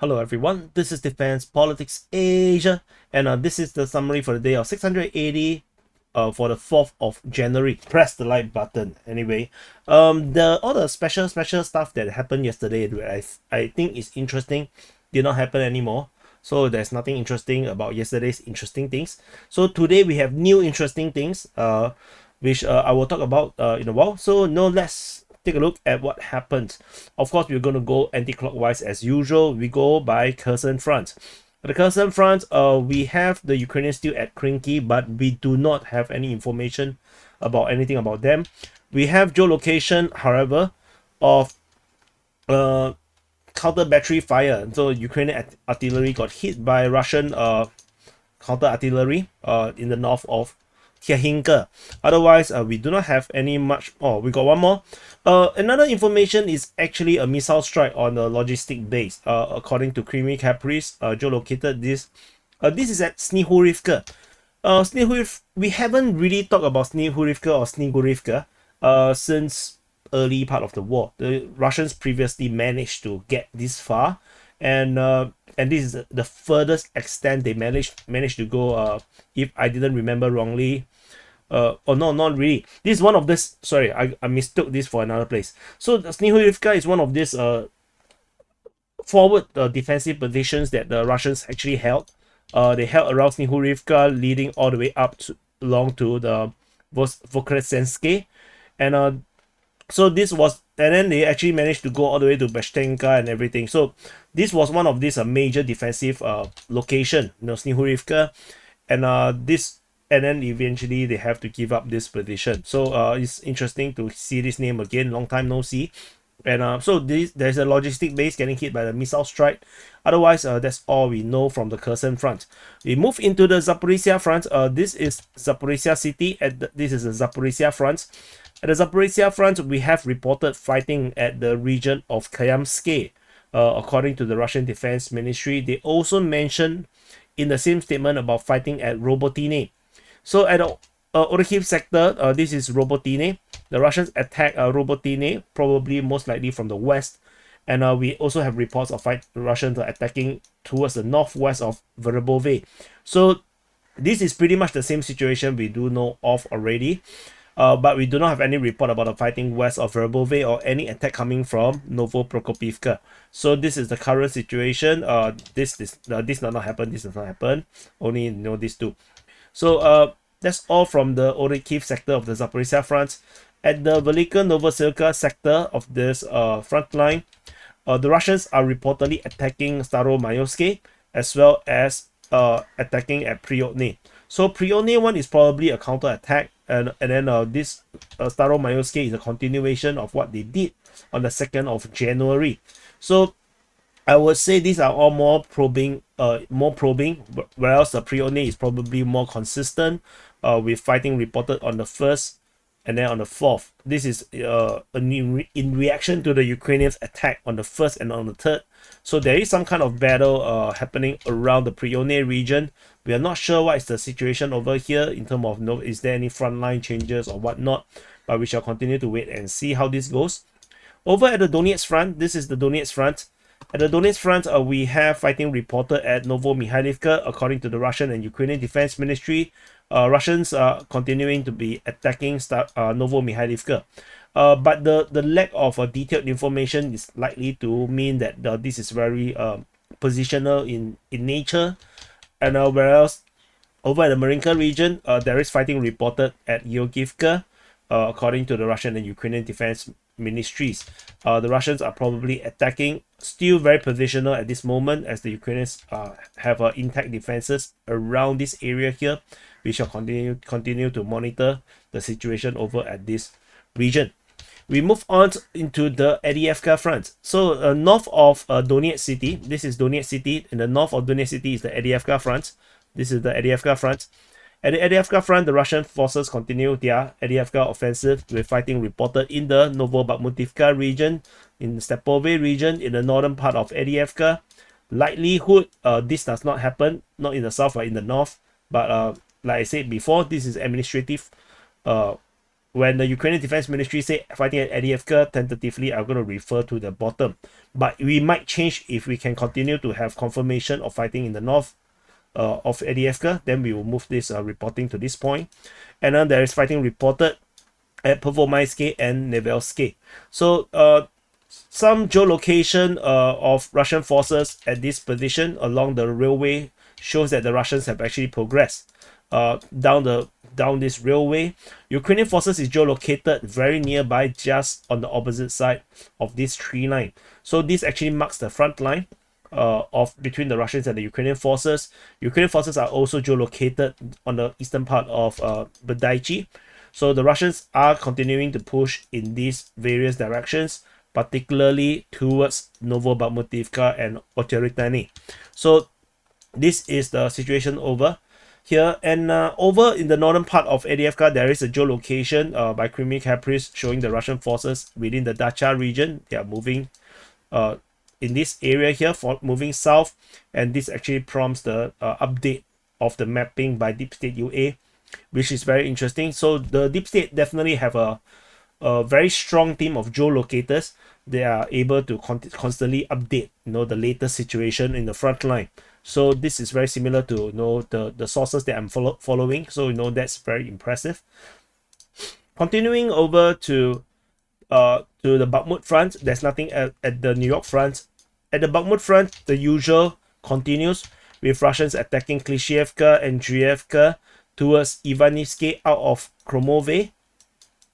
Hello everyone, this is Defense Politics Asia, and this is the summary for the day of 680 for the 4th of January. Press the like button. Anyway, all the special stuff that happened yesterday that I think is interesting did not happen anymore. So there's nothing interesting about yesterday's interesting things. So today we have new interesting things, which I will talk about in a while. So let's take a look at what happened. Of course, we're going to go anti-clockwise as usual. We go by Kherson Front. The Kherson Front, we have the Ukrainians still at Krinky, but we do not have any information about anything about them. We have geolocation, however, of counter battery fire. So Ukrainian artillery got hit by Russian counter artillery in the north of Kherson. Otherwise, we do not have any much. Oh, we got one more. Another information is actually a missile strike on a logistic base. According to Creamy Caprice, geolocated this. This is at Snihurivka. We haven't really talked about Snihurivka or Snigurivka since early part of the war. The Russians previously managed to get this far, and this is the furthest extent they managed to go. If I didn't remember wrongly, oh no, not really. This is one of this. Sorry, I mistook this for another place. So the Snihurivka is one of these forward defensive positions that the Russians actually held. They held around Snihurivka, leading all the way up along to the Vokresensky, and so this was, and then they actually managed to go all the way to Beshtenka and everything. So this was one of these major defensive location, Snihurivka, and this, and then eventually they have to give up this position. So it's interesting to see this name again. Long time no see. And so there's a logistic base getting hit by the missile strike. Otherwise, that's all we know from the Kherson Front. We move into the Zaporizhzhia Front. This is Zaporizhzhia city. This is the Zaporizhzhia Front. At the Zaporizhzhia Front, we have reported fighting at the region of Kayamsky. According to the Russian Defense Ministry, they also mentioned in the same statement about fighting at Robotine. So at the Orikhiv sector, this is Robotine. The Russians attack Robotine, probably most likely from the west. And we also have reports of Russians attacking towards the northwest of Verbove. So this is pretty much the same situation we do know of already. But we do not have any report about the fighting west of Verbove or any attack coming from Novoprokopivka. So this is the current situation. This does not happen. This does not happen. Only these two. So that's all from the Orikhiv sector of the Zaporizhzhia Front. At the Velika Novosilka sector of this front line, the Russians are reportedly attacking Staromayorsky as well as attacking at Priotny. So Priotny one is probably a counter attack, and then this Staromayorsky is a continuation of what they did on the 2nd of January. So I would say these are all more probing, whereas the Priotny is probably more consistent, with fighting reported on the 1st and then on the 4th. This is in reaction to the Ukrainians' attack on the 1st and on the 3rd. So there is some kind of battle happening around the Priotny region. We are not sure what is the situation over here in terms of is there any frontline changes or whatnot, but we shall continue to wait and see how this goes. Over at the Donetsk Front, this is the Donetsk Front. At the Donetsk Front, we have fighting reported at Novomihailivka. According to the Russian and Ukrainian Defense Ministry, Russians are continuing to be attacking Novomihailivka. But the lack of detailed information is likely to mean that this is very positional in nature. And whereas over at the Marinka region, there is fighting reported at Georgievka, according to the Russian and Ukrainian Defense Ministries. The Russians are probably attacking, still very positional at this moment, as the Ukrainians have intact defenses around this area here. We shall continue to monitor the situation over at this region. We move on into the Avdiivka Front. So north of Donetsk city, this is Donetsk city. In the north of Donetsk city is the Avdiivka Front. This is the Avdiivka Front. At the Avdiivka Front, the Russian forces continue their Avdiivka offensive, with fighting reported in the Novobakhmutivka region, in the Stepove region, in the northern part of Avdiivka. Likelihood this does not happen, not in the south or in the north, but like I said before, this is administrative when the Ukrainian Defense Ministry say fighting at Avdiivka, tentatively I'm going to refer to the bottom. But we might change if we can continue to have confirmation of fighting in the north of Avdiivka. Then we will move this reporting to this point. And then there is fighting reported at Pervomaisky and Nevelsky. So some geolocation of Russian forces at this position along the railway shows that the Russians have actually progressed down this railway. Ukrainian forces is geolocated very nearby, just on the opposite side of this tree line. So this actually marks the front line of between the Russians and the Ukrainian forces. Ukrainian forces are also geolocated on the eastern part of Badaichi. So the Russians are continuing to push in these various directions, particularly towards Novobakhmutivka and Ocheretany. So this is the situation over here. And over in the northern part of Avdiivka, there is a geolocation by Kreminna Caprice showing the Russian forces within the Dacha region. They are moving in this area here, moving south, and this actually prompts the update of the mapping by Deep State UA, which is very interesting. So the Deep State definitely have a very strong team of geolocators. They are able to constantly update the latest situation in the front line. So this is very similar to the sources that I'm following. So that's very impressive. Continuing over to the Bakhmut Front, there's nothing at the New York Front. At the Bakhmut Front, the usual continues, with Russians attacking Klishevka and Drievka towards Ivanivsky out of Kromove,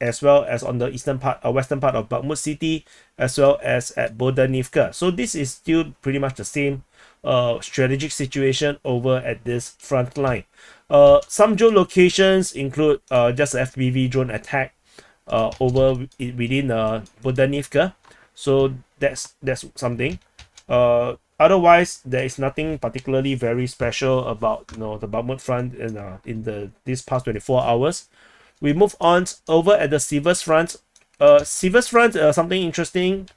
as well as on the western part of Bakhmut city, as well as at Bodanivka. So this is still pretty much the same strategic situation over at this front line. Some geolocations include just an FPV drone attack over within Bodanivka. So that's something. Otherwise, there is nothing particularly very special about the Bakhmut Front in this past 24 hours. We move on over at the Siversk Front. Siversk Front, something interesting,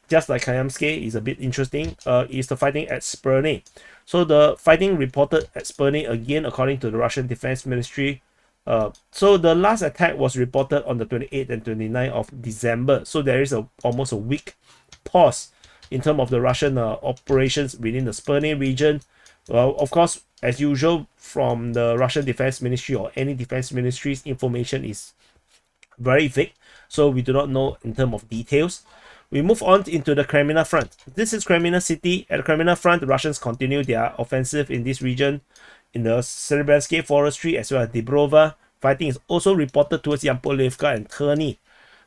just like Kayamsky, is a bit interesting, is the fighting at Spurny. So the fighting reported at Spurny again, according to the Russian Defense Ministry. So the last attack was reported on the 28th and 29th of December. So there is almost a week pause in terms of the Russian operations within the Spurny region. Well, of course, as usual, from the Russian Defense Ministry or any defense ministry's information is very vague, so we do not know in terms of details. We move on into the Kreminna Front. This is Kreminna city. At the Kreminna Front, the Russians continue their offensive in this region in the Serebransky Forestry as well as Dibrova. Fighting is also reported towards Yampolivka and Terny.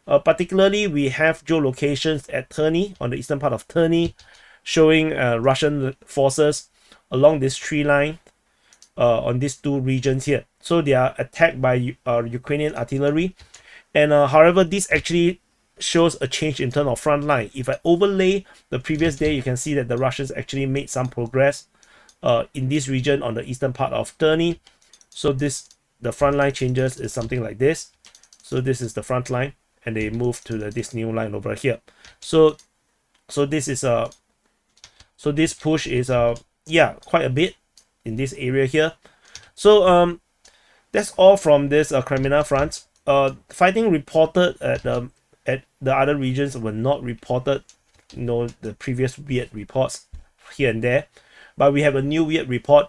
Particularly, we have geolocations at Terny, on the eastern part of Terny, showing Russian forces along this tree line on these two regions here. So they are attacked by Ukrainian artillery. And however, this actually shows a change in terms of front line. If I overlay the previous day, you can see that the Russians actually made some progress in this region on the eastern part of Terny. So the front line changes is something like this. So this is the front line, and they move to this new line over here. So this is so this push is quite a bit in this area here. So that's all from this Kreminna Front. Fighting reported at the other regions were not reported, the previous weird reports here and there, but we have a new weird report.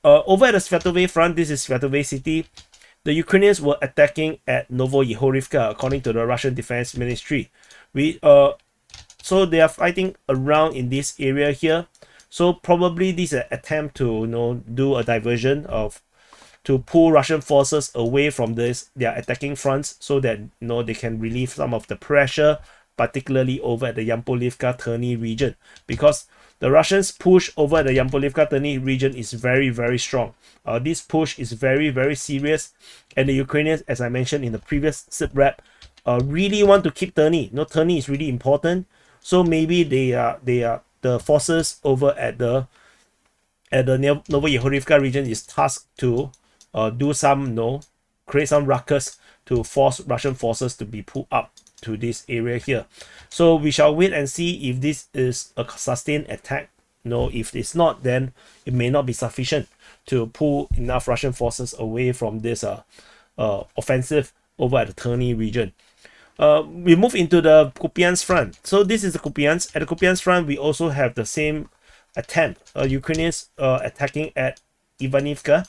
Over at the Svatove Front, this is Svatove city, the Ukrainians were attacking at Novoyehorivka, according to the Russian Defense Ministry. So they are fighting around in this area here. So probably this is an attempt to do a diversion to pull Russian forces away from their attacking fronts, so that they can relieve some of the pressure, particularly over at the Yampolivka Terny region, because the Russians' push over at the Yampolivka Terny region is very, very strong. This push is very, very serious, and the Ukrainians, as I mentioned in the previous SITREP, really want to keep Terny. Terny is really important, so maybe they are the forces over at the Novoyehorivka region is tasked to create some ruckus to force Russian forces to be pulled up to this area here. So we shall wait and see if this is a sustained attack. If it's not, then it may not be sufficient to pull enough Russian forces away from this offensive over at the Terny region. We move into the Kupyansk Front. So this is the Kupyansk. At the Kupyansk Front, we also have the same attempt. Ukrainians attacking at Avdiivka.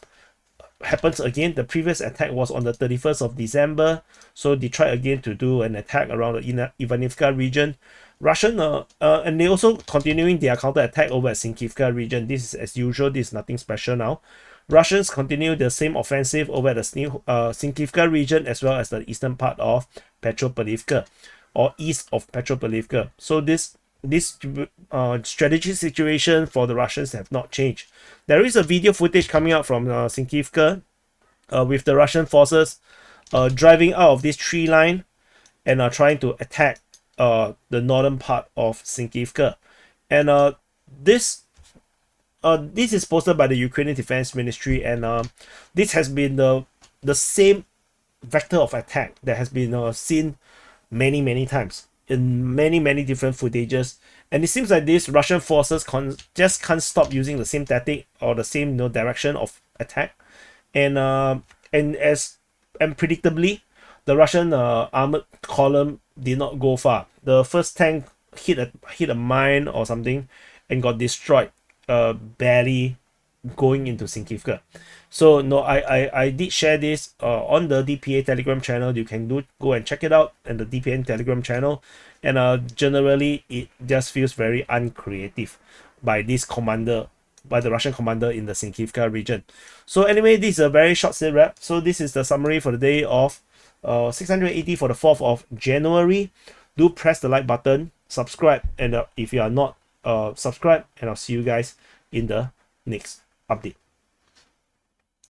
Happens again. The previous attack was on the 31st of December. So they tried again to do an attack around the Avdiivka region. Russian and they also continuing their counter attack over at Sinkivka region. This is as usual. This is nothing special now. Russians continue the same offensive over at the Sinkivka region as well as the eastern part of Petropavlivka or east of Petropavlivka. So this strategic situation for the Russians have not changed. There is a video footage coming out from Sinkivka with the Russian forces driving out of this tree line and trying to attack the northern part of Sinkivka. And this is posted by the Ukrainian Defense Ministry, and this has been the same vector of attack that has been seen many times in many different footages. And it seems like these Russian forces just can't stop using the same tactic or the same direction of attack. And predictably, the Russian armored column did not go far. The first tank hit a mine or something and got destroyed, barely going into Sinkivka. So no, I did share this on the DPA Telegram channel. You can go and check it out in the DPA Telegram channel. And generally, it just feels very uncreative by this commander, by the Russian commander in the Sinkivka region. So anyway, this is a very short sit wrap. So this is the summary for the day of 680 for the 4th of January. Do press the like button, subscribe, and if you are not subscribed, and I'll see you guys in the next update.